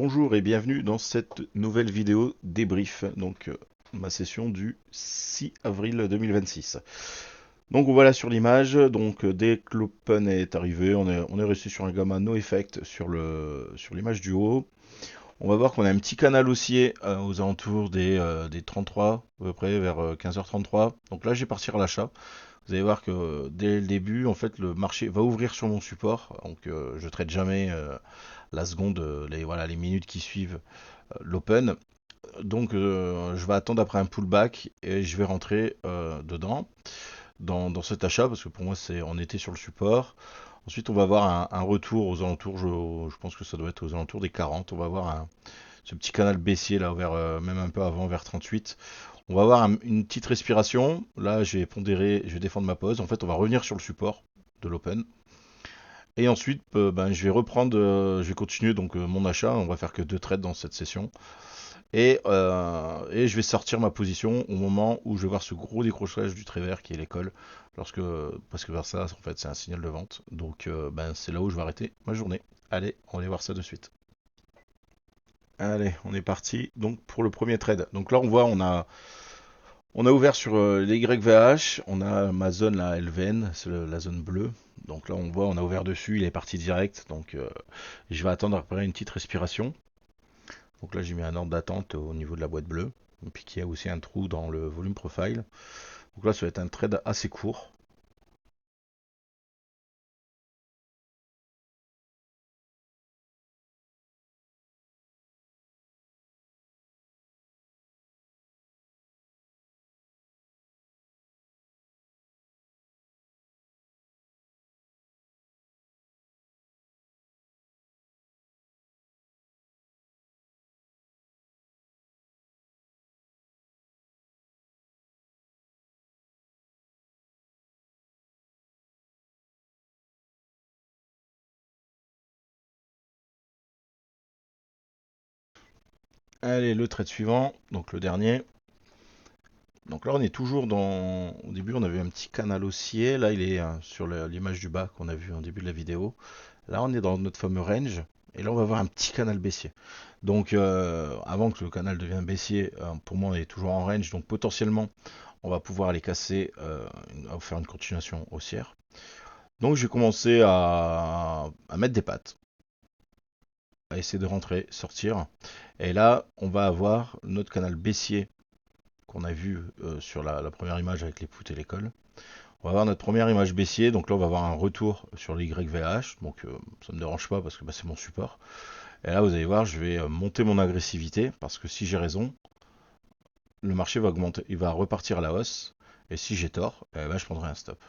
Bonjour et bienvenue dans cette nouvelle vidéo débrief, ma session du 6 avril 2026. Donc on voit là sur l'image, dès que l'open est arrivé, on est resté sur un gamma no effect sur l'image du haut. On va voir qu'on a un petit canal haussier aux alentours des 33, à peu près vers 15h33. Donc là j'ai partir à l'achat. Vous allez voir que dès le début, en fait, le marché va ouvrir sur mon support. Je trade jamais la seconde, voilà, les minutes qui suivent l'open. Je vais attendre après un pullback et je vais rentrer dedans, dans cet achat, parce que pour moi, on était sur le support. Ensuite, on va avoir un retour aux alentours, je pense que ça doit être aux alentours des 40. On va avoir ce petit canal baissier là, même un peu avant, vers 38. On va avoir une petite respiration. Là, j'ai pondéré, je vais défendre ma pause. En fait, on va revenir sur le support de l'open. Et ensuite, je vais reprendre, je vais continuer mon achat. On va faire que deux trades dans cette session. Et je vais sortir ma position au moment où je vais voir ce gros décrochage du trait vert qui est l'école. Parce que vers ça, en fait, c'est un signal de vente. C'est là où je vais arrêter ma journée. Allez, on va aller voir ça de suite. Allez, on est parti. Donc pour le premier trade. Donc là, on voit, on a ouvert sur les YVH. On a ma zone la LVN, c'est la zone bleue. Donc là, on voit, on a ouvert dessus, il est parti direct. Je vais attendre après une petite respiration. Donc là, j'ai mis un ordre d'attente au niveau de la boîte bleue. Et puis qu'il y a aussi un trou dans le volume profile. Donc là, ça va être un trade assez court. Allez, le trade suivant, donc le dernier. Donc là, on est toujours dans. Au début, on avait un petit canal haussier. Là, il est sur l'image du bas qu'on a vu en début de la vidéo. Là, on est dans notre fameux range. Et là, on va voir un petit canal baissier. Avant que le canal devienne baissier, pour moi, on est toujours en range. Donc, potentiellement, on va pouvoir aller casser, faire une continuation haussière. Donc, je vais commencer à mettre des pattes, à essayer de rentrer, sortir. Et là, on va avoir notre canal baissier qu'on a vu sur la première image avec les poutres et les cols. On va avoir notre première image baissier, donc là on va avoir un retour sur le YVH, ça ne me dérange pas parce que c'est mon support. Et là vous allez voir, je vais monter mon agressivité parce que si j'ai raison, le marché va augmenter, il va repartir à la hausse. Et si j'ai tort, je prendrai un stop.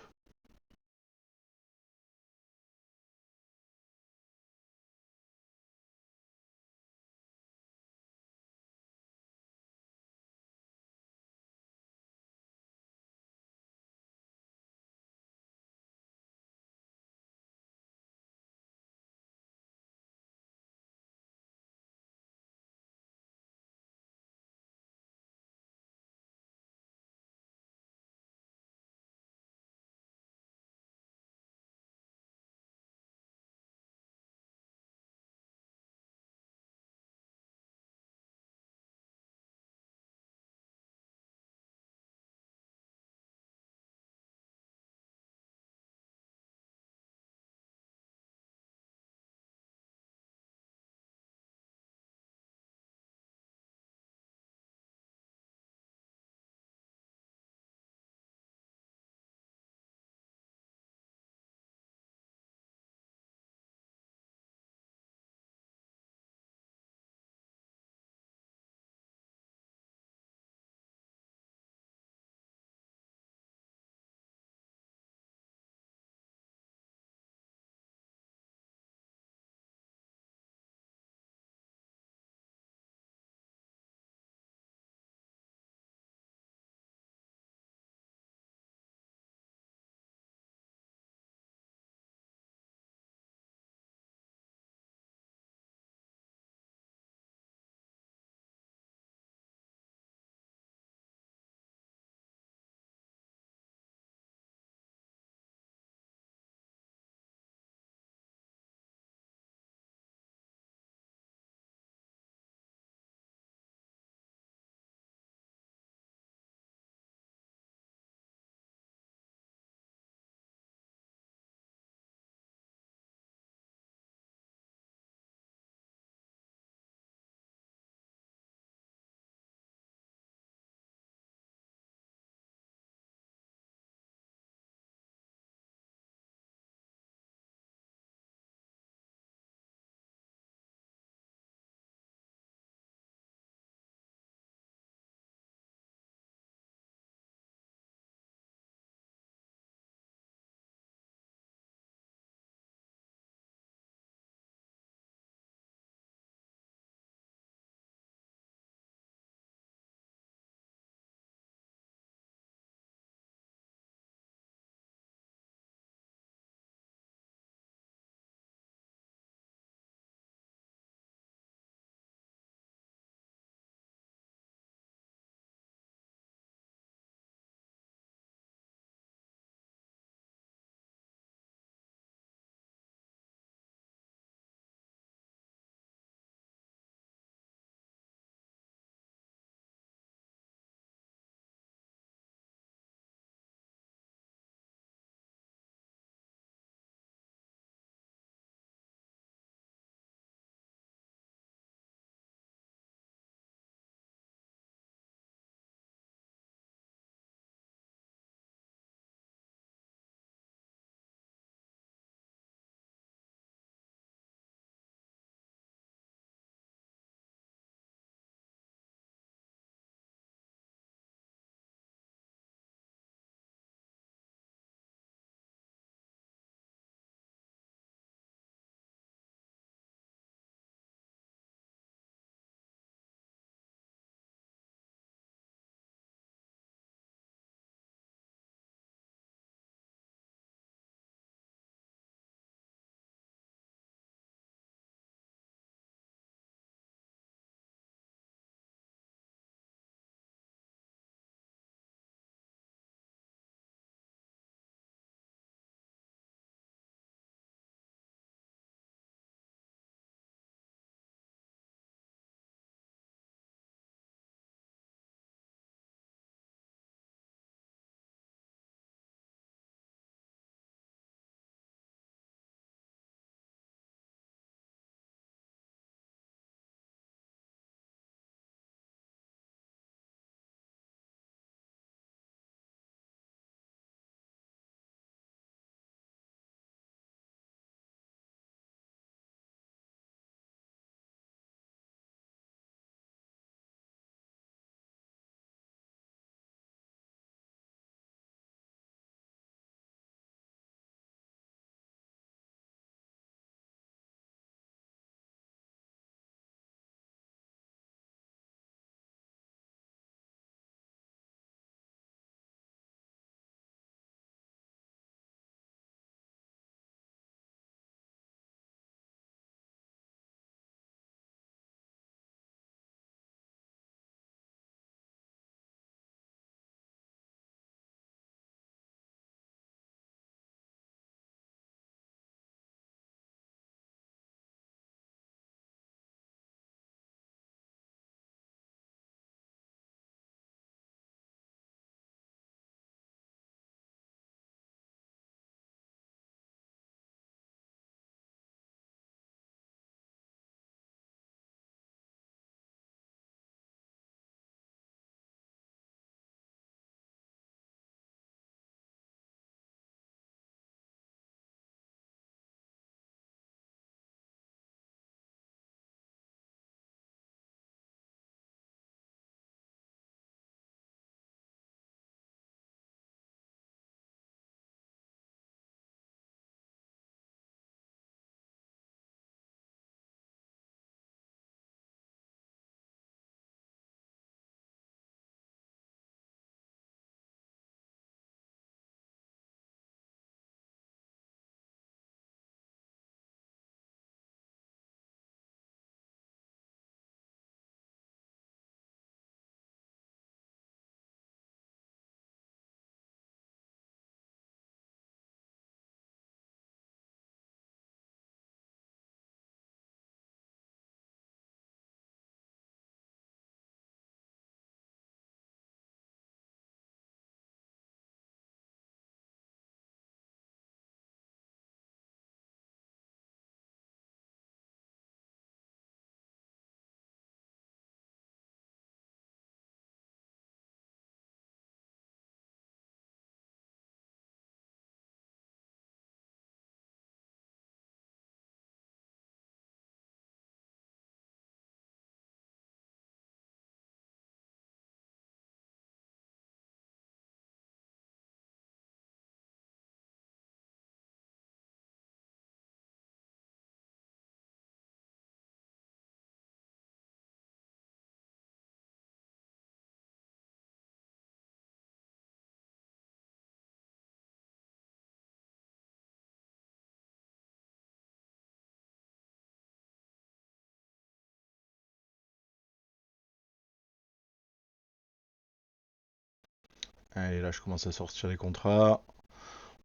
Allez, là, je commence à sortir les contrats.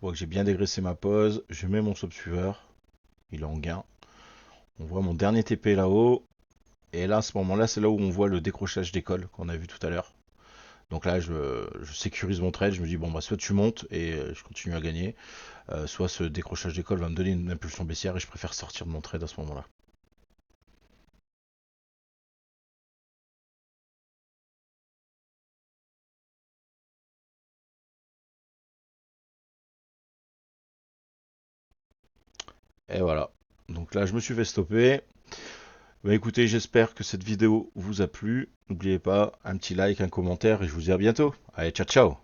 On voit que j'ai bien dégraissé ma pause. Je mets mon stop suiveur. Il est en gain. On voit mon dernier TP là-haut. Et là, à ce moment-là, c'est là où on voit le décrochage d'école qu'on a vu tout à l'heure. Donc là, je sécurise mon trade. Je me dis, bon, bah, soit tu montes et je continue à gagner, soit ce décrochage d'école va me donner une impulsion baissière et je préfère sortir de mon trade à ce moment-là. Et voilà. Donc là, je me suis fait stopper. Bah écoutez, j'espère que cette vidéo vous a plu. N'oubliez pas un petit like, un commentaire et je vous dis à bientôt. Allez, ciao ciao.